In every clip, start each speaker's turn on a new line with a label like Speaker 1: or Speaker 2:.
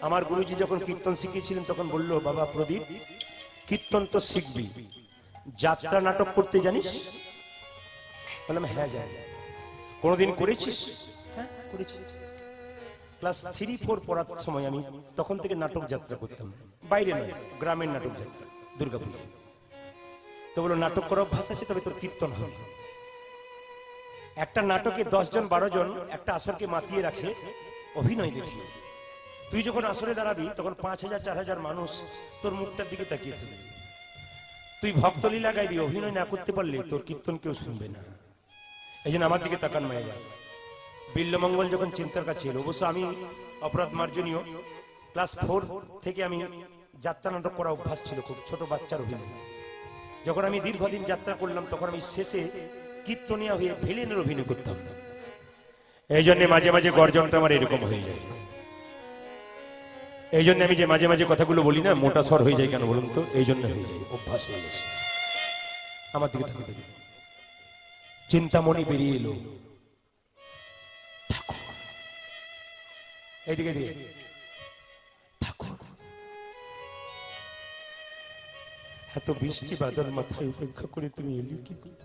Speaker 1: আমার গুরুজি যখন কীর্তন শিখিয়েছিলেন তখন বললো, বাবা প্রদীপ, কীর্তন তো শিখবি, যাত্রা নাটক করতে জানিস? বললাম হ্যাঁ জানি। কোনোদিন করেছিস? হ্যাঁ করেছি। ক্লাস 3-4 পড়ার সময় আমি তখন থেকে নাটক যাত্রা করতাম, বাইরে নয়, গ্রামের নাটক যাত্রা, দুর্গাপুরে। তো বলো নাটক করার অভ্যাস আছে, তবে তোর কীর্তন হবে। একটা নাটকে 10 জন 12 জন একটা আসরকে মাতিয়ে রাখে অভিনয় দেখিয়ে। তুই যখন আসরে দাঁড়াবি তখন 5000 4000 মানুষ তোর মুখটার দিকে তাকিয়ে থাকবে। তুই ভক্তলীলা গাইবি, অভিনয় না করতে পারলে তোর কীর্তন কেউ শুনবে না। এই জন্য আমার দিকে তাকান মায়েরা। বিল্লমঙ্গল যখন চিন্তার কাছে এলো, অবশ্য আমি অপরাধ মার্জনীয়, ক্লাস 4 থেকে আমি যাত্রা নাটক করা অভ্যাস ছিল, খুব ছোট বাচ্চার অভিনয়। যখন আমি দীর্ঘদিন যাত্রা করলাম তখন আমি শেষে কীর্তনিয়া হয়ে ভিলেনের অভিনয় করতাম না। এই জন্য মাঝে মাঝে গর্জনটা আমার এরকম হয়ে যায়। এই জন্য আমি যে মাঝে মাঝে কথাগুলো বলি না, মোটা স্বর হয়ে যায় কেন বলুন তো? এই জন্য হয়ে যায়, অভ্যাস হয়ে যাচ্ছে। আমার দিকে তাকিয়ে দেখি, চিন্তামণি বেরিয়ে এলো। ঠাকুর, এইদিকে দিয়ে, ঠাকুর, এত বৃষ্টি বাদল মাথায় উপেক্ষা করে তুমি এলি কি করে?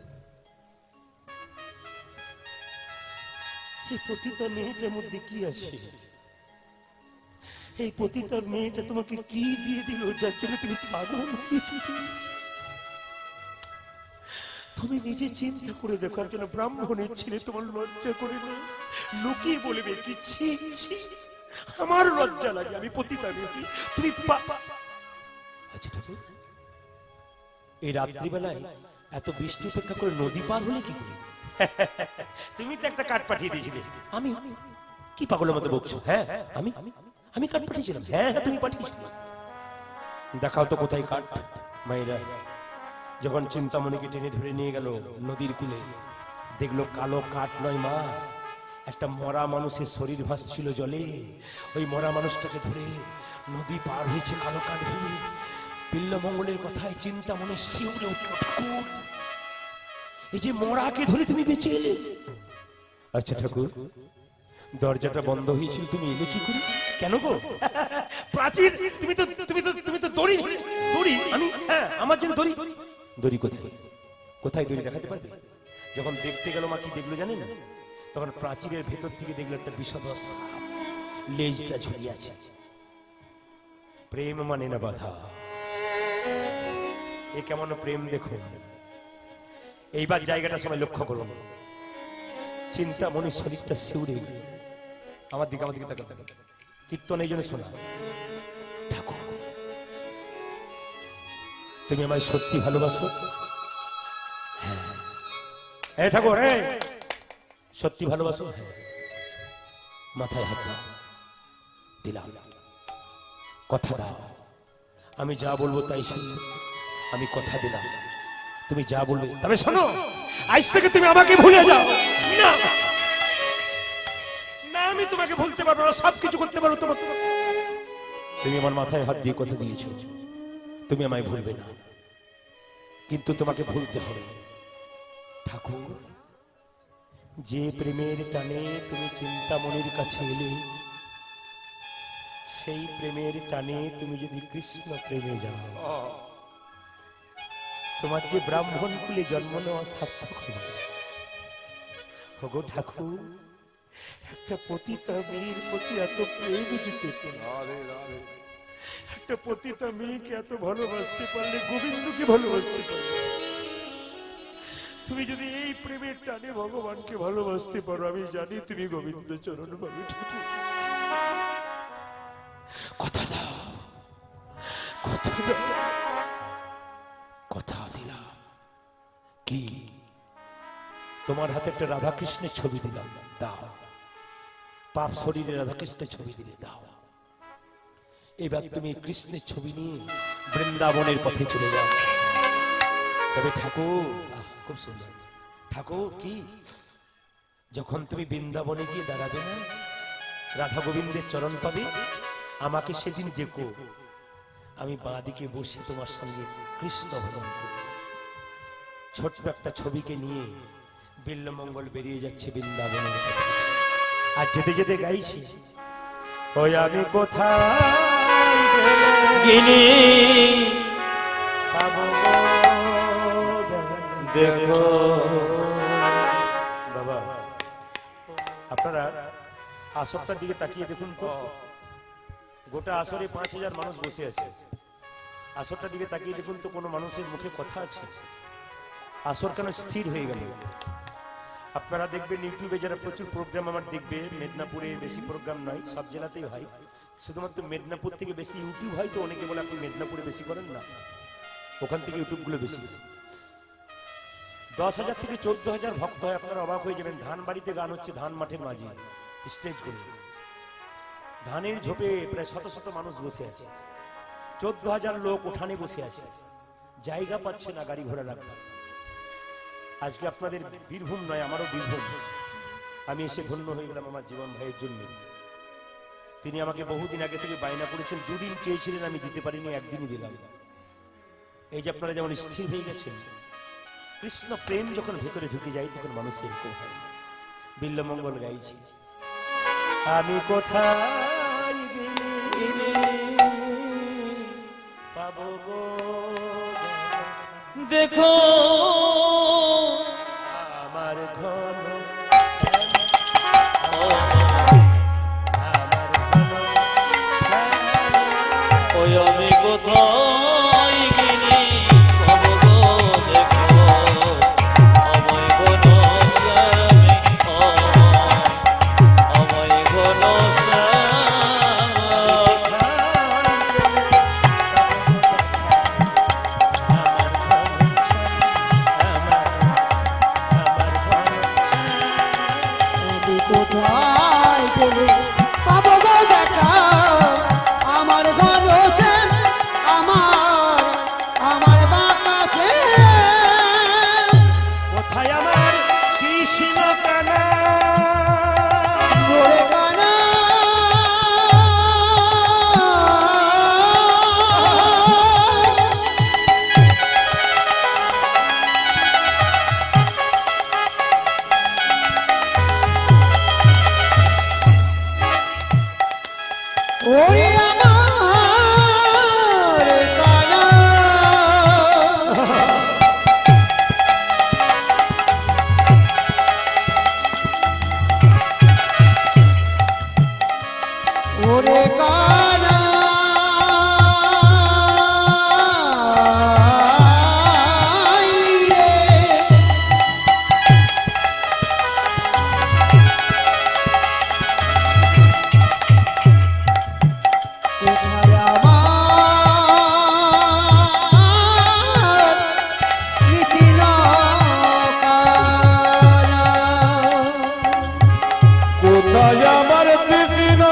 Speaker 1: এই পতিতা মেয়েটার মধ্যে কি আছে? এই পতিতা মেয়েটা তোমাকে কি দিয়ে দিল যার জন্য তুমি পাগল হয়েছো? তুমি নিজে চিন্তা করে দেখো, একজন ব্রাহ্মণের ছেলে তোমার লজ্জা করে না? লুকিয়ে বলবে কি, ছি ছি, আমার লজ্জা লাগে, আমি পতিতা মেয়ে, তুমি আচ্ছা ঠাকুর, এই রাত্রিবেলায় এত বৃষ্টি উপেক্ষা করে নদী পার হলে কি করে? তুমি তো একটা কাঠ পাঠিয়ে দিয়েছিলে। আমি কি পাগলের মতো বকছো? হ্যাঁ আমি কাঠ পাঠিয়েছিলাম। হ্যাঁ তুমি পাঠিয়েছিলে। দেখাও তো কোথায় কাঠ। মায়েরা যখন চিন্তামণিকে টেনে ধরে নিয়ে গেল নদীর কূলে, দেখলো কালো কাঠ নয় মা, একটা মরা মানুষের শরীর ভাসছিল জলে। ওই মরা মানুষটাকে ধরে নদী পার হয়েছে কালো কাঠ ভেবে। বিল্লমঙ্গলের কথায় চিন্তামণি শিউরে উঠল, ঠাকুর, এই যে মরাকে ধরে তুমি বেঁচে এলে। আচ্ছা ঠাকুর, দরজাটা বন্ধ হয়েছিল, তুমি এলে কি করে? কেন গো? প্রাচীর, তুমি তো দড়ি দড়ি, আমি হ্যাঁ আমার জন্য দড়ি। দড়ি কোথায়? কোথায় দড়ি দেখাতে পারবে? যখন দেখতে গেল মা কি দেখলো জানেন? তখন প্রাচীরের ভেতর থেকে দেখলো একটা বিষধর সাপ, লেজটা ঝুলিয়ে আছে। প্রেম মানে না বাধা। এ কেমন প্রেম দেখুন। এইবার জায়গাটা সবাই লক্ষ্য করুন। চিন্তামণির শরীরটা শিউরে গেল। আমার দিকে তাকান। কীর্তন এই জন্য শোনা, ঠাকুর তুমি আমায় সত্যি ভালোবাসো? হ্যাঁ ঠাকুর, সত্যি ভালোবাসো? মাথায় হাত দাও। দিলাম, কথা দাও, আমি যা বলবো তাই শুনবে। আমি কথা দিলাম, তুমি যা বলবে। তবে শোনো, আজ থেকে তুমি আমাকে ভুলে যাও। না না, আমি তোমাকে ভুলতে পারবো না, সবকিছু করতে পারবো তোমার। তুমি আমার মাথায় হাত দিয়ে কথা দিয়েছো, তুমি আমায় ভুলবে না, কিন্তু তোমাকে ভুলতে হবে। ঠাকুর, যে প্রেমের টানে তুমি চিন্তামণির কাছে এলে, সেই প্রেমের টানে তুমি যদি কৃষ্ণ প্রেমে যাও, তোমার যে ব্রাহ্মণ কুলে জন্ম নেওয়া সার্থক হবে। ওগো ঠাকুর, একটা পতিতা মেয়ের প্রতি এত প্রেম দিতে, একটা পতিতা মেয়েকে এত ভালোবাসতে পারলে গোবিন্দকে ভালোবাসতে পারলে। তুমি যদি এই প্রেমের টানে ভগবানকে ভালোবাসতে পারো, আমি জানি তুমি গোবিন্দ চরণ পাবে। কথা দাও, কথা দাও। কথা দিলাম। কি? তোমার হাতে একটা রাধাকৃষ্ণের ছবি দিলাম, দাও। পাপ শরীরে রাধাকৃষ্ণের ছবি দিলে দাও। এবার তুমি কৃষ্ণের ছবি নিয়ে বৃন্দাবনের পথে চলে যাও। তবে ঠাকুর, খুব সুন্দর ঠাকুর, কি যখন তুমি বৃন্দাবনে গিয়ে দাঁড়াবে না, রাধা গোবিন্দের চরণ পাবে, আমাকে সেদিন দেখো, আমি বাঁ দিকে বসে তোমার সঙ্গে কৃষ্ণ ভজন করব। ছোট্ট একটা ছবিকে নিয়ে বিল্লমঙ্গল বেরিয়ে যাচ্ছে বৃন্দাবনের। আর যেতে যেতে গাইছে, ওই আমি কোথায়
Speaker 2: গেলে
Speaker 1: পাবো
Speaker 2: দেখো।
Speaker 1: বাবা আপনারা আসরটার দিকে তাকিয়ে দেখুন তো, গোটা আসরে 5000 মানুষ বসে আছে। আসরটার দিকে তাকিয়ে দেখুন তো, কোনো মানুষের মুখে কথা আছে? আসর কেন স্থির হয়ে গেল? আপনারা দেখবেন ইউটিউবে যারা প্রচুর প্রোগ্রাম আমার দেখবে, মেদিনীপুরে বেশি প্রোগ্রাম নয়, সব জেলাতেই হয়, শুধুমাত্র মেদিনীপুর থেকে বেশি ইউটিউব হয়। তো অনেকে বলে আপনি মেদিনীপুরে বেশি করেন না, ওখান থেকে ইউটিউবগুলো বেশি। 10,000 থেকে 14,000 ভক্ত হয়। আপনারা অবাক হয়ে যাবেন, ধান বাড়িতে গান হচ্ছে ধান মাঠের মাঝে স্টেজ করে, ধানের ঝোপে প্রায় শত শত মানুষ বসে আছে, 14,000 লোক উঠানে বসে আছে, জায়গা পাচ্ছে না গাড়ি ঘোড়া রাখবার। আজকে আপনাদের বীরভূম নয়, আমারও বীরভূম। আমি এসে ধন্য হয়ে গেলাম আমার জীবন ভাইয়ের জন্য। তিনি আমাকে বহুদিন আগে থেকে বায়না করেছেন, 2 দিন চেয়েছিলেন, আমি দিতে পারিনি, একদিনই দিলাম। এই যে আপনারা যেমন স্থির হয়ে গেছেন, কৃষ্ণ প্রেম যখন ভেতরে ঢুকে যায় তখন মানুষ এরকম হয়। বিল্লমঙ্গল গাইছি, আমি কোথায় গেলে পাবো গো
Speaker 2: দেখো
Speaker 1: আমার ঘন
Speaker 2: ওই আমি কোথায় গেলে পাবো গো দেখো। আমায় কোনো স্বামী, আমায় কোনো
Speaker 3: কোথায় গেলে পাবো গো দেখা আমার ঘন শ্যাম, আমার বাঁকাছে
Speaker 1: কোথায় আমার কৃষ্ণ কানা
Speaker 3: ওরে কানা ওরে আমার কানা ওরে কানা কোথায় আমার কৃষ্ণ কানা
Speaker 2: কোথায় আমার কৃষ্ণ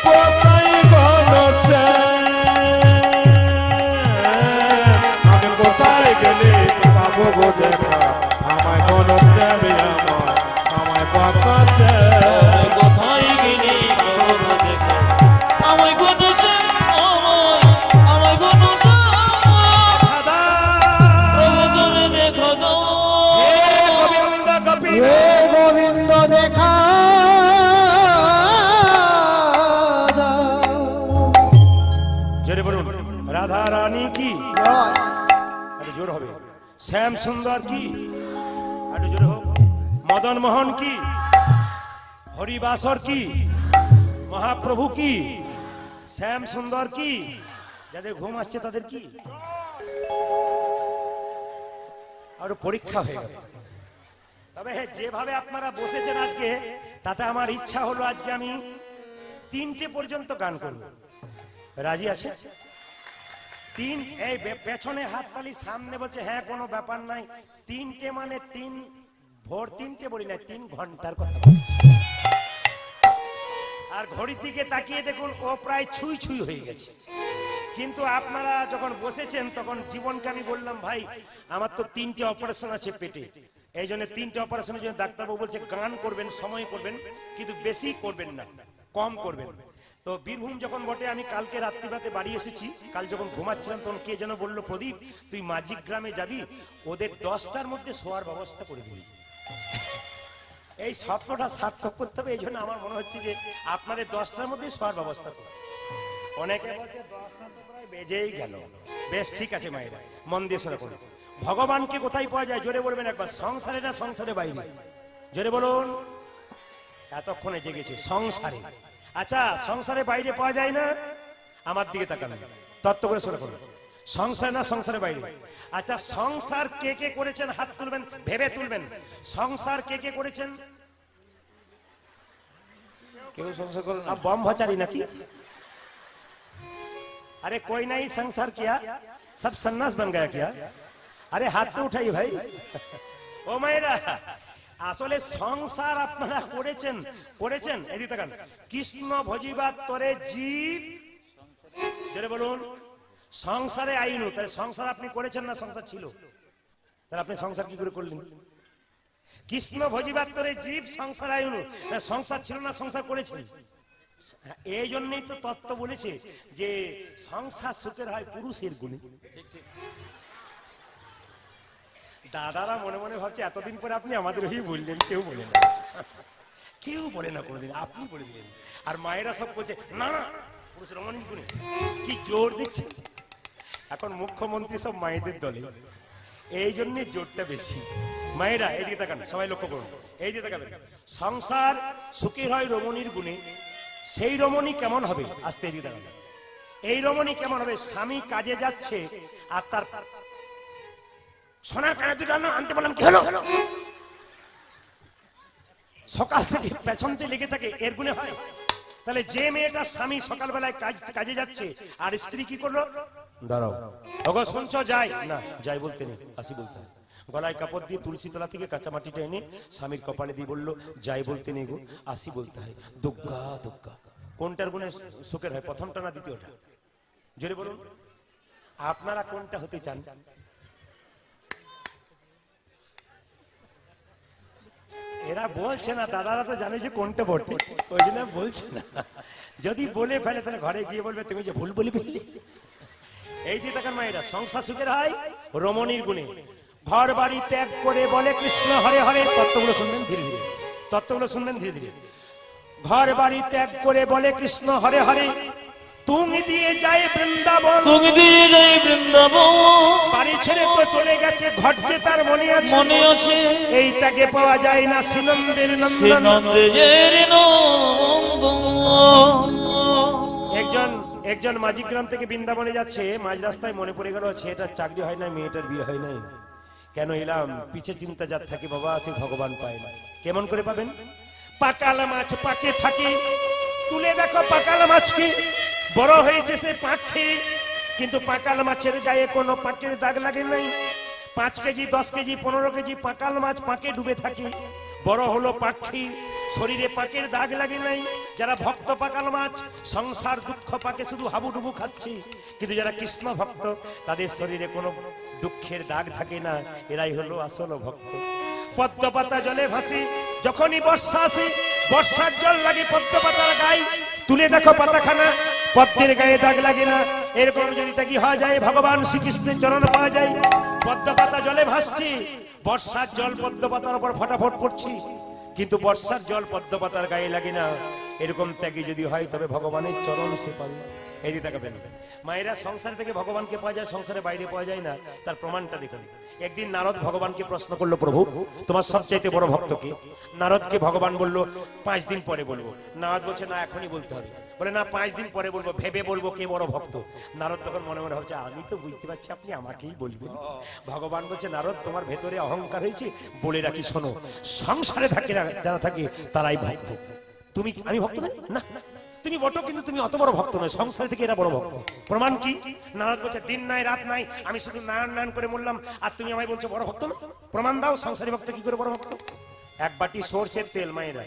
Speaker 2: কোথায় ঘন আমি কোথায় গেলে পাবো গো দেখা। আমায় কোন দেবে আমায় পাকাতে কোথায় গেলে পাবো গো দেখা। আমায় কোন আমায় কোন তুমি দেখো গো।
Speaker 1: গোবিন্দ গোপী
Speaker 3: হে গোবিন্দ দেখা
Speaker 1: জোরে বলুন, রাধা রানী কি? আরে জোর হবে। শ্যাম সুন্দর কি? আরে জোরে হোক। মদন মোহন কি? হরিবাসর কি? মহাপ্রভু কি? শ্যাম সুন্দর কি? যাদের ঘুম আসছে তাদের কি? আরো পরীক্ষা হয়ে গেল। তবে যেভাবে আপনারা বসেছেন আজকে, তাতে আমার ইচ্ছা হলো আজকে আমি 3টে পর্যন্ত গান করব। রাজি আছে? 3 এই পেছনে হাততালি, সামনে বলছে হ্যাঁ কোনো ব্যাপার নাই। 3টে মানে 3 ভোর 3টে বলি না, 3 ঘন্টার কথা বলছি। আর ঘড়ির দিকে তাকিয়ে দেখুন, ও প্রায় ছুঁই ছুঁই হয়ে গেছে। কিন্তু আপনারা যখন বসেছেন তখন জীবনকে আমি বললাম, ভাই আমার তো 3টে অপারেশন আছে পেটে, এই জন্য 3টে অপারেশনের জন্য ডাক্তারবাবু বলছে গান করবেন, সময় করবেন, কিন্তু বেশি করবেন না, কম করবেন। তো বীরভূম যখন বটে, আমি কালকে রাত্রিরাতে বাড়ি এসেছি, কাল যখন ঘুমাচ্ছিলাম তখন কে যেন বললো, প্রদীপ তুই মাঝিক গ্রামে যাবি, ওদের 10টার মধ্যে শোয়ার ব্যবস্থা করে দিবি। এই স্বপ্নটা সার্থক করতে হবে, এই জন্য আমার মনে হচ্ছে যে আপনাদের 10টার মধ্যে শোয়ার ব্যবস্থা করুন। অনেকে বলছে 10টা তো প্রায় বেজেই গেল। বেশ, ঠিক আছে মায়েরা, মন দিয়ে শোনা করুন। ভগবানকে কোথায় পাওয়া যায় জোরে বলবেন একবার, সংসারে না সংসারে বাইরে? জোরে বলুন। এতক্ষণে জেগেছে সংসারে। আচ্ছা, সংসারে বাইরে পাওয়া যায় না? আমার দিকে তাকান, তত্ত্ব করে শোনা করুন। সংসার না সংসারে বাইরে? আচ্ছা, সংসার কে কে করেছেন হাত তুলবেন, ভেবে তুলবেন। সংসার কে কে করেছেন?
Speaker 2: কেউ সংসার করে না?
Speaker 1: সব ব্রহ্মচারী নাকি? अरे कोई नहीं संसार किया, सब सन्यास बन गया क्या? अरे हाथ तो उठाइए भाई। ও মায়েরা, আসলে সংসার আপনারা করেছেন, করেছেন। এদিকে তাকান, কৃষ্ণ ভজিবার তরে জীব, জোরে বলুন। সংসারে আইনু, তাহলে সংসার আপনি করেছেন না সংসার ছিল? তাহলে আপনি সংসার কি করে করলেন? কৃষ্ণ ভজিবার তরে জীব সংসার আইনু, সংসার ছিল না সংসার করেছেন। এই জন্যই তো তত্ত্ব বলেছে যে সংসার সুখের হয় পুরুষের গুণে। দাদারা মনে মনে ভাবছে এতদিন পরে আপনি আমাদের হয়ে বললেন, কেউ বলে না, কেউ বলে না কোনোদিন, আপনি বলে দিলেন। আর মায়েরা সব বলছে না পুরুষের অমনিক গুণে। কি জোর দিচ্ছে এখন মুখ্যমন্ত্রী সব মায়েদের দলে, এই জন্য জোরটা বেশি। মায়েরা এইদিকে তাকান, সবাই লক্ষ্য করুন, এই দিকে তাকাবেন। সংসার সুখের হয় রমণীর গুণে। সেই রমণী কেমন হবে? আস্তে এদিকে তাকান। এই রমণী কেমন হবে? স্বামী কাজে যাচ্ছে আর তার সোনার কানে দুটো আনতে বললাম, কি হলো? সকাল থেকে পেছনতে লেগে থাকে, এর গুণে হয়? তাহলে যে মেয়েটা স্বামী সকালবেলায় কাজে যাচ্ছে আর স্ত্রী কি করলো? দাঁড়াও ওগো শুনছো, যাই না, যাই বলতে নেই, আসি বলতে হয়। গলায় কাপড় দিয়ে তুলসী তলা থেকে কাঁচা মাটিটা এনে স্বামীর কপালে দিয়ে বললো, যাই বলতে নেই গো, আসি বলতে হয়। দুগ্গা দুগ্গা। কোনটার গুণে সুখের হয়, প্রথমটা না দ্বিতীয়টা? জোরে বলুন, আপনারা কোনটা হতে চান? এরা বলছে না, দাদারা তো জানে যে কোনটা বটে, ওই জন্য বলছে না। যদি বলে ফেলে তাহলে ঘরে গিয়ে বলবে তুমি যে ভুল বলে ফেললে। এই দিয়ে তাকান মায়েরা, সংসার সুখের হয় রমণীর গুণে। ঘর বাড়ি ত্যাগ করে বলে কৃষ্ণ হরে হরে। তত্ত্বগুলো শুনবেন ধীরে ধীরে, তত্ত্বগুলো শুনবেন ধীরে ধীরে। ঘর বাড়ি ত্যাগ করে বলে কৃষ্ণ হরে হরে। তুমি দিয়ে যায় বৃন্দাবন,
Speaker 4: তুমি দিয়ে যাই বৃন্দাবন।
Speaker 1: বাড়ি ছেড়ে তো চলে গেছে, ঘর যে তার মনে আছে,
Speaker 4: মনে আছে।
Speaker 1: এই তাকে পাওয়া যায় না শ্রীনন্দের
Speaker 4: সে
Speaker 1: নন্দন।
Speaker 4: নন্দের নন্দন।
Speaker 1: একজন মাঝি গ্রাম থেকে বৃন্দাবনে যাচ্ছে, মাঝ রাস্তায় মনে পড়ে গেল ছেলেটার চাকরি হয় না, মেয়েটার বিয়ে হয় নাই, কেন এলাম? পিছে চিন্তা যার থাকে বাবা, সে ভগবান পায় না। কেমন করে পাবেন? পাকাল মাছ পাকে থাকে, তুলে দেখো পাকাল মাছকে, বড় হয়েছে সে পাখি, কিন্তু পাকাল মাছের গায়ে কোনো পাকের দাগ লাগে নাই। 5 কেজি 10 কেজি 15 কেজি পাকাল মাছ পাকে ডুবে থাকে, বড় হলো পাখি, শরীরে পাকের দাগ লাগে নাই। যারা ভক্ত পাকাল মাছ, সংসার দুঃখ পাকে শুধু হাবুডুবু খাচ্ছে, কিন্তু যারা কৃষ্ণ ভক্ত তাদের শরীরে কোনো দুঃখের দাগ থাকে না, এরাই হলো আসল ভক্ত। পদ্ম পাতা জলে ভাসে, যখনই বর্ষা আসে বর্ষার জল লাগে পদ্ম পাতার গায়ে, তুলে দেখো পাতাখানা, পদ্মের গায়ে দাগ লাগে না। এরকম যদি তাকি হওয়া যায়, ভগবান শ্রীকৃষ্ণের চরণ পাওয়া যায়। পদ্ম পাতা জলে ভাসছে, বর্ষার জল পদ্ম পাতার উপর ফটাফট পড়ছে, কিন্তু বর্ষার জল পদ্ম পাতার গায়ে লাগে না। এরকম ত্যাগী যদি হয় তবে ভগবানের চরণ সে পাবে। এই দিকে তাকাবেন মায়েরা, সংসার থেকে ভগবানকে পাওয়া যায়, সংসারে বাইরে পাওয়া যায় না। তার প্রমাণটা দেখুন। একদিন নারদ ভগবানকে প্রশ্ন করলো, প্রভু তোমার সবচাইতে বড় ভক্ত কে? নারদকে ভগবান বলল 5 দিন পরে বলবো। নারদ বলছে না, এখনই বলতে হবে। বলে না, 5 দিন পরে বলবো, ভেবে বলবো কে বড় ভক্ত। নারদ তখন মনে মনে ভাবছে, আমি তো বুঝতে পারছি আপনি আমাকেই বলবেন। ভগবান বলছে, নারদ তোমার ভেতরে অহংকার হয়েছে, বলে রাখি শোনো, সংসারে থাকে যারা থাকে তারাই ভক্ত। তুমি, আমি ভক্ত না, না তুমি বটো, কিন্তু তুমি অত বড় ভক্ত নয়, সংসার থেকে এরা বড় ভক্ত। প্রমাণ কি? নারদ বলছে, দিন নাই রাত নাই আমি শুধু নারায়ণ নারায়ণ করে বললাম, আর তুমি আমায় বলছো বড় ভক্ত না? প্রমাণ দাও, সংসারী ভক্ত কি করে বড় ভক্ত? 1 বাটি সরষের তেল মায়েরা,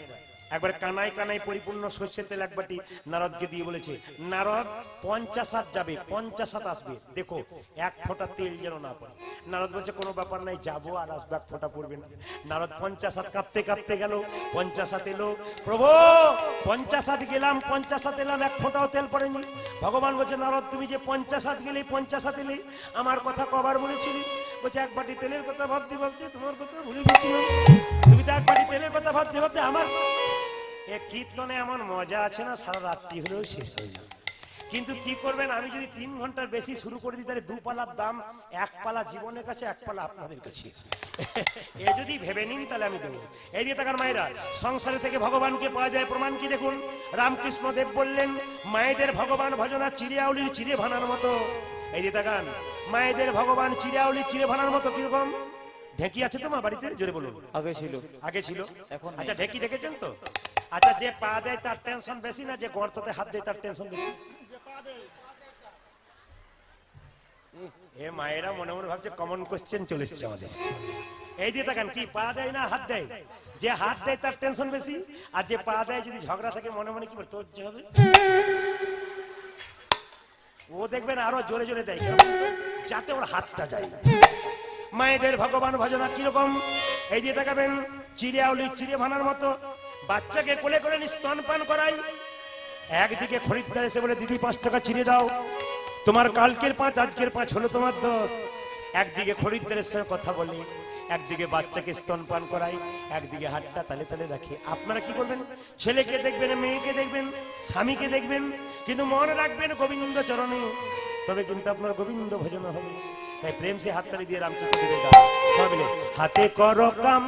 Speaker 1: একবার কানায় কানায় পরিপূর্ণ সর্ষের তেল এক বাটি নারদকে দিয়ে বলেছে, নারদ 50 হাত যাবে, 50 হাত আসবে, দেখো এক ফোঁটা তেল যেন না পড়ে। নারদ বলছে কোনো ব্যাপার নাই, যাবো আর আসবে, এক ফোঁটা পড়বে না। নারদ 50 হাত কাঁপতে কাঁপতে গেল, 50 হাত এলো, প্রভু 50 হাত গেলাম, 50 হাত এলাম, এক ফোঁটাও তেল পড়েনি। ভগবান বলছে, নারদ তুমি যে 50 হাত গেলে, 50 হাত এলে, আমার কথা কবার বলেছিলি? বলছে এক বাটি তেলের কথা ভাবতে ভাবতে তোমার কথা ভুলে গেছিলাম। তুমি তো এক বাটি তেলের কথা ভাবতে ভাবতে আমার এ কীর্তনে এমন মজা আছে না, সারা রাত্রি হলেও শেষ হয় না। কিন্তু কি করবেন, আমি যদি 3 ঘন্টার বেশি শুরু করে দিই তাহলে 2 পালার দাম 1 পালা জীবনের কাছে, 1 পালা আপনাদের কাছে। এ যদি ভেবে নিন তাহলে আমি দেবো। এই যে তাকান মায়েরা, সংসারে থেকে ভগবানকে পাওয়া যায় প্রমাণ কি দেখুন। রামকৃষ্ণ দেব বললেন, মায়েদের ভগবান ভজনা চিড়িয়াউলির চিড়ে ভানার মতো। এই যে তাকান, মায়েদের ভগবান চিড়িয়াউলির চিড়ে ভানার মতো। কিরকম? ঢেকি আছে তোমার বাড়িতে? জোরে বলুন।
Speaker 4: আগে ছিল,
Speaker 1: আগে ছিল,
Speaker 4: এখন নেই।
Speaker 1: আচ্ছা ঢেকি দেখেছেন তো? আচ্ছা যে পা দেয় তার টেনশন বেশি না যে গর্ততে হাত দেয় তার টেনশন বেশি? এ মায়েরা মনে মনে ভাবছে কমন কোশ্চেন চলে এসছে আমাদের। এই দিয়ে দেখেন, কি পা দেয় না হাত দেয়? যে হাত দেয় তার টেনশন বেশি, আর যে পা দেয় যদি ঝগড়া থাকে মনে মনে কি বলে তোর যে হবে, ও দেখবেন আরো জোরে জোরে দেয় যাতে ওর হাতটা যায়। মায়েদের ভগবান ভজনা কিরকম? এই দিয়ে দেখাবেন, চিড়িয়াউলির চিড়ে ভানার মতো। বাচ্চাকে কোলে করে স্তনপান করাই, একদিকে খরিদ্দার এসে বলে দিদি 5 টাকা চিড়ে দাও, তোমার কালকের 5 আজকের 5 হলো তোমার 10। একদিকে খরিদ্দারের সঙ্গে কথা বলে, একদিকে বাচ্চাকে স্তনপান করাই, একদিকে হাতটা তালে তালে রাখে। আপনারা কি করবেন? ছেলেকে দেখবেন, মেয়েকে দেখবেন, স্বামীকে দেখবেন, কিন্তু মনে রাখবেন গোবিন্দ চরণে, তবে কিন্তু আপনার গোবিন্দ ভজন হবে। তাই প্রেম সে হাততালি দিয়ে রামকৃষ্ণ দেবের গান সবাই মিলে, হাতে করো কাম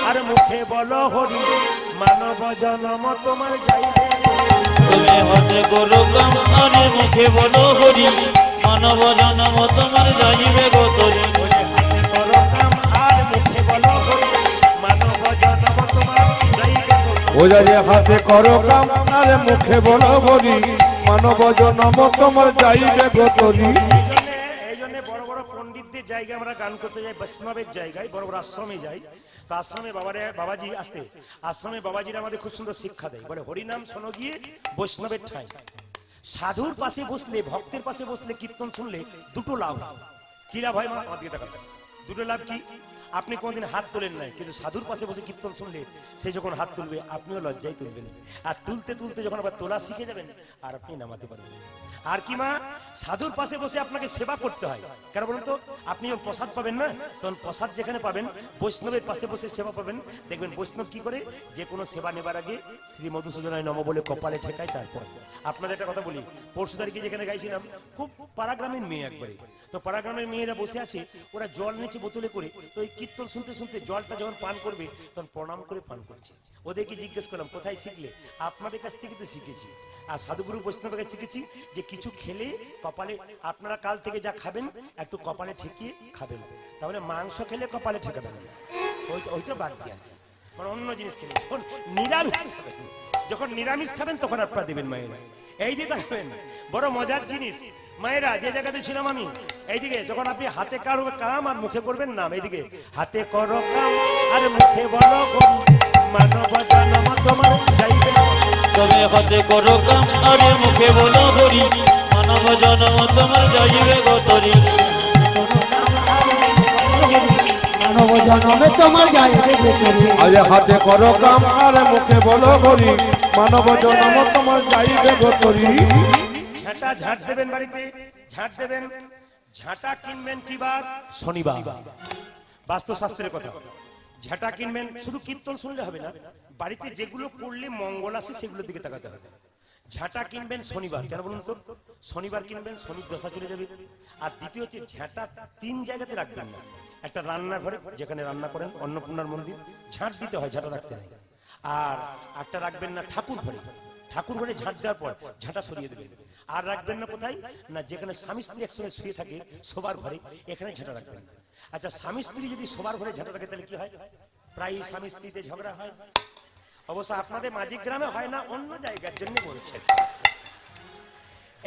Speaker 1: আর মুখে বলো হরি, মানব জনম তোমার যাইবে।
Speaker 4: তুমি হাতে করো কাম আর মুখে বলো হরি, মানব জনম তোমার যাইবে গো তরি।
Speaker 1: হাতে করো কাম আর মুখে বলো হরি, মানব জনম তোমার যাইবে গো তরি।
Speaker 2: ও যে হাতে করো কাম আর মুখে বলো হরি, মানব জনম তোমার যাইবে গো তরি।
Speaker 1: এই জন্য বড় বড় পণ্ডিতদের জায়গায় আমরা গান করতে যাই, বৈষ্ণবের জায়গায় বড় বড় আশ্রমে যাই। তো আশ্রমে বাবাজি আসতে, আশ্রমে বাবাজিরা আমাদের খুব সুন্দর শিক্ষা দেয়, বলে হরিনাম শোনো গিয়ে বৈষ্ণবের ঠাঁই। সাধুর পাশে বসলে, ভক্তের পাশে বসলে, কীর্তন শুনলে দুটো লাভ হয়। কি লাভ হয় মা? আমার দিকে তাকান। দুটো লাভ কি? আপনি কোনদিন হাত তোলেন নাই, কিন্তু সাধুর পাশে বসে কীর্তন শুনলে সে যখন হাত তুলবে আপনিও লজ্জায় তুলবেন, আর তুলতে তুলতে যখন আবার তোলা শিখে যাবেন আর আপনি নামাতে পারবেন। আর কি মা, সাধুর পাশে বসে আপনাকে সেবা করতে হয়। কেন বলুন তো? আপনি যখন প্রসাদ পাবেন না, তখন প্রসাদ যেখানে পাবেন, বৈষ্ণবের পাশে বসে সেবা পাবেন। দেখবেন বৈষ্ণব কি করে, যে কোনো সেবা নেবার আগে শ্রী মধুসূদনায় নম বলে কপালে ঠেকায়। তারপর আপনাদের একটা কথা বলি, পরশু তারিখে যেখানে গাইছিলাম, খুব পাড়াগ্রামের মেয়ে একবারে, তো পাড়াগ্রামের মেয়েরা বসে আছে, ওরা জল নিচে বোতলে করে, তো এই কীর্তন শুনতে শুনতে জলটা যখন পান করবে তখন প্রণাম করে পান করছে। ওদেরকে জিজ্ঞেস করলাম কোথায় শিখলে? আপনাদের কাছ থেকে তো শিখেছি, আর সাধুগুরু বৈষ্ণবের কাছে শিখেছি যে কিছু খেলে কপালে, আপনারা কাল থেকে যা খাবেন একটু কপালে ঠেকিয়ে খাবেন। তাহলে মাংস খেলে কপালে ঠেকাবেন না, ওইটা বাদ দিয়ে আর কি, মানে অন্য জিনিস খেলে। যখন নিরামিষ খাবেন, যখন নিরামিষ খাবেন তখন আপনারা দেবেন মায়েরা। এই যে দেখবেন বড় মজার জিনিস মায়েরা, যে জায়গাতে ছিলাম আমি, এইদিকে যখন আপনি হাতে কারো কাম আর মুখে করবেন নাম, এইদিকে হাতে করো কাম আর মুখে বলো হরি, মানব জনম তোমার যাইবে।
Speaker 4: তুমি হাতে করো কাম আর মুখে বলো হরি, মানব জনম তোমার যাইবে গো তরি।
Speaker 3: মানব জনমে তোমার যাইবে গো তরি।
Speaker 2: আজ হাতে করো কাম আর মুখে বলো হরি, মানব জনম তোমার যাইবে গো তরি।
Speaker 1: ঝাঁটা ঝাঁট দেবেন বাড়িতে, ঝাঁট দেবেন, ঝাঁটা কিনবেন কি বার? শনিবার। বাস্তুশাস্ত্রের কথা, ঝাঁটা কিনবেন। শুধু কীর্তন শুনলে হবে না, বাড়িতে যেগুলো করলে মঙ্গল আসে সেগুলোর দিকে তাকাতে হবে। ঝাঁটা কিনবেন শনিবার। কেন বলুন তো? শনিবার কিনবেন, শনির দশা চলে যাবে। আর দ্বিতীয় হচ্ছে ঝাঁটা 3 জায়গাতে রাখবেন না। একটা রান্নাঘরে, যেখানে রান্না করেন, অন্নপূর্ণার মন্দির, ঝাঁট দিতে হয়, ঝাঁটা রাখতে নাই। আর একটা রাখবেন না ঠাকুর ঘরে, ঠাকুর ঘরে ঝাঁট দেওয়ার পর ঝাঁটা সরিয়ে দেবেন। আর রাখবেন না কোথায় না, যেখানে স্বামী স্ত্রী একসঙ্গে শুয়ে থাকে শোবার ঘরে, এখানে ঝাঁটা রাখবেন না। আচ্ছা, স্বামী স্ত্রী যদি শোবার ঘরে ঝাঁটা রাখে তাহলে কি হয়? প্রায় স্বামী স্ত্রীতে ঝগড়া হয়। অবশ্য আপনাদের মাঝি গ্রামে হয় না, অন্য জায়গার জন্য বলছে।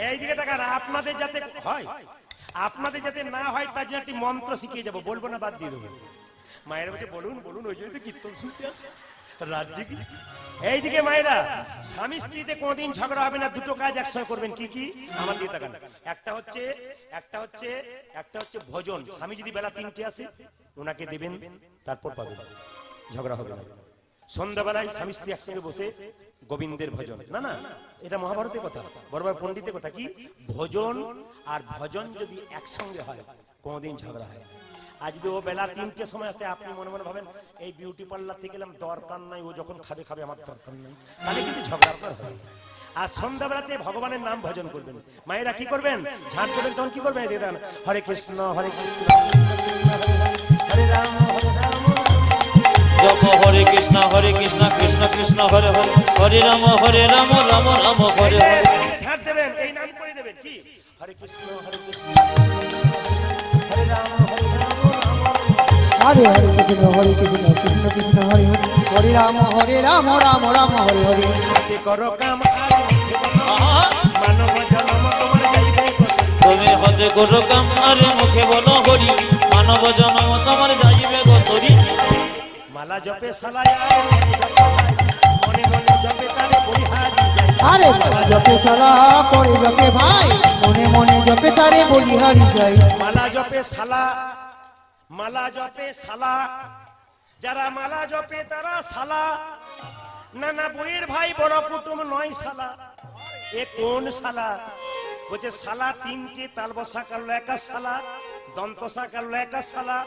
Speaker 1: এইদিকে দেখান, আপনাদের যাতে হয়, আপনাদের যাতে না হয় তার জন্য একটি মন্ত্র শিখিয়ে যাবো, বলবো না বাদ দিয়ে দেবো। মায়ের বলছে বলুন বলুন, ওই জন্য তো কীর্তন শুনতে আসে। রাজ্যে কি এইদিকে মায়েরা স্বামী স্ত্রীতে কোনদিন ঝগড়া হবে না, দুটো কাজ একসঙ্গে করবেন। কি কি? আমার দিয়ে তাকান। একটা হচ্ছে ভোজন। স্বামী যদি বেলা 3টে আসে ওনাকে দেবেন, তারপর পাবেন, ঝগড়া হবে না। সন্ধ্যাবেলায় স্বামী স্ত্রী একসঙ্গে বসে গোবিন্দের ভজন। না না, এটা মহাভারতের কথা, বড় বড় পণ্ডিতের কথা। কি ভোজন আর ভজন যদি একসঙ্গে হয় কোনদিন ঝগড়া হয় না। আজ যদি ও বেলা 3টের সময় আসে, আপনি মনে মনে ভাবেন এই বিউটি পার্লার থেকে গেলাম, দরকার নাই, ও যখন খাবে খাবে, আমার দরকার নাই, তাহলে কিন্তু ঝগড়া আপনার হবে। আর সন্ধ্যাবেলাতে ভগবানের নাম ভজন করবেন। মায়েরা কি করবেন? ঝাঁট করবেন। তখন কি করবেন? দেদান হরে কৃষ্ণ হরে কৃষ্ণ কৃষ্ণ কৃষ্ণ হরে হরে, হরে রাম হরে রাম
Speaker 4: জপ হরে কৃষ্ণ কৃষ্ণ কৃষ্ণ হরে হরে, হরে রাম রাম রাম হরে হরে।
Speaker 1: ঝাঁট দেবেন, এই নাম করে দেবেন। কি হরে কৃষ্ণ কৃষ্ণ হরে রাম হরে রাম
Speaker 3: হরে হরে কৃষ্ণ হরে কৃষ্ণ কৃষ্ণ কৃষ্ণ হরে হরে, হরে রাম রাম রাম হরে হরে।
Speaker 1: হাতে করো কাম আর মুখে বলো, মানব জন্ম তোমার যাইবে কত।
Speaker 4: তুমি হতে করো কাম আর মুখে বলো হরি, মানব জন্ম তোমার যাইবে গতরি।
Speaker 1: মালা জপে সালায় আর মনে মনে জপে তারে বলিহারি যাই।
Speaker 3: আরে মালা জপে সালা করে জপে ভাই, মনে মনে জপে তারে বলিহারি যাই।
Speaker 1: মালা জপে সালা, মালা জপে সালা, যারা মালা জপে তারা সালা। না না, বইয়ের ভাই বড় কুটুম নয় সালা। এ কোন সালা? বলছে সালা 3টে, তাল বসা কাটলো একা সালা, দন্তসা কাটলো একা সালা,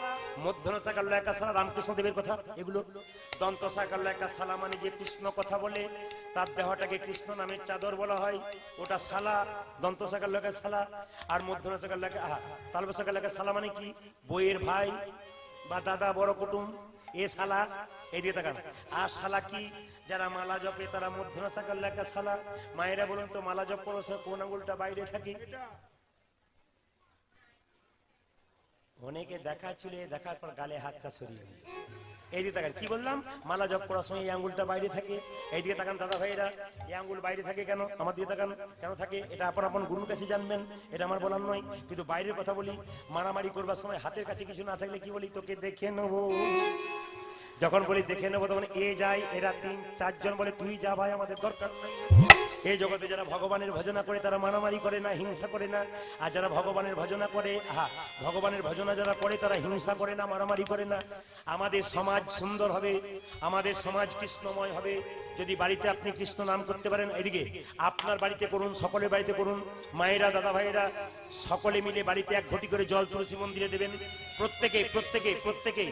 Speaker 1: মধ্যনসা কাটলো একা সালা। রামকৃষ্ণ দেবের কথা এগুলো। দন্তসা কাটলো একা সালা মানে যে কৃষ্ণ কথা বলে তার দেহটাকে কৃষ্ণ নামের চাদর বলা হয়, ওটা সালা। দন্তসা কাটলো একা সালা। আর মধ্যনসা কাটলো একা, তাল বসা কাটলো একা সালা মানে কি? বইয়ের ভাই বা দাদা, বড় কুটুম, এ সালা। এই দিয়ে তাকান। আর সালা কি? যারা মালা জপে তারা মধ্যনসা কাটলো একা সালা। মায়েরা বলুন তো, মালা জপ করো কোন আঙুলটা বাইরে থাকে? অনেকে দেখা ছিল, দেখার পর গালে হাতটা সরিয়ে দিল। এই দিকে তাকান। কি বললাম? মালা জপ করার সময় এই আঙ্গুলটা বাইরে থাকে। এই দিকে তাকান দাদা ভাইরা, এই আঙ্গুল বাইরে থাকে কেন? আমার দিকে তাকান, কেন থাকে? এটা আপন আপন গুরুর কাছে জানবেন, এটা আমার বলার নয়। কিন্তু বাইরের কথা বলি, মারামারি করবার সময় হাতের কাছে কিছু না থাকলে কি বলি? তোকে দেখে নেবো। যখন বলি দেখে নেবো, তখন এ যায়, এরা 3-4 জন বলে তুই যা ভাই, আমাদের দরকার নাই। এই জগতে যারা ভগবানের ভজনা করে তারা মারামারি করে না, হিংসা করে না। আর যারা ভগবানের ভজনা করে, ভগবানের ভজনা যারা করে তারা হিংসা করে না, মারামারি করে না। আমাদের সমাজ সুন্দর হবে, আমাদের সমাজ কৃষ্ণময় হবে যদি বাড়িতে আপনি কৃষ্ণ নাম করতে পারেন। এদিকে আপনার বাড়িতে করুন, সকলের বাড়িতে করুন। মায়েরা, দাদা ভাইয়েরা সকলে মিলে বাড়িতে 1 ঘটি করে জল তুলসী মন্দিরে দেবেন। প্রত্যেকে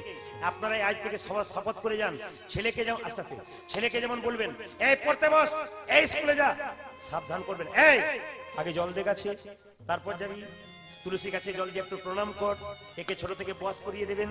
Speaker 1: আপনারা আজ থেকে শপথ করে যান। ছেলেকে যেমন আস্তে আস্তে, ছেলেকে যেমন বলবেন এই পড়তে বস, এই স্কুলে যা, সাবধান করবেন। এই আগে জল দে গাছে, তারপর যাবি তুলসী গাছে জল দিয়ে একটু প্রণাম কর। একে ছোট থেকে বস করিয়ে দেবেন।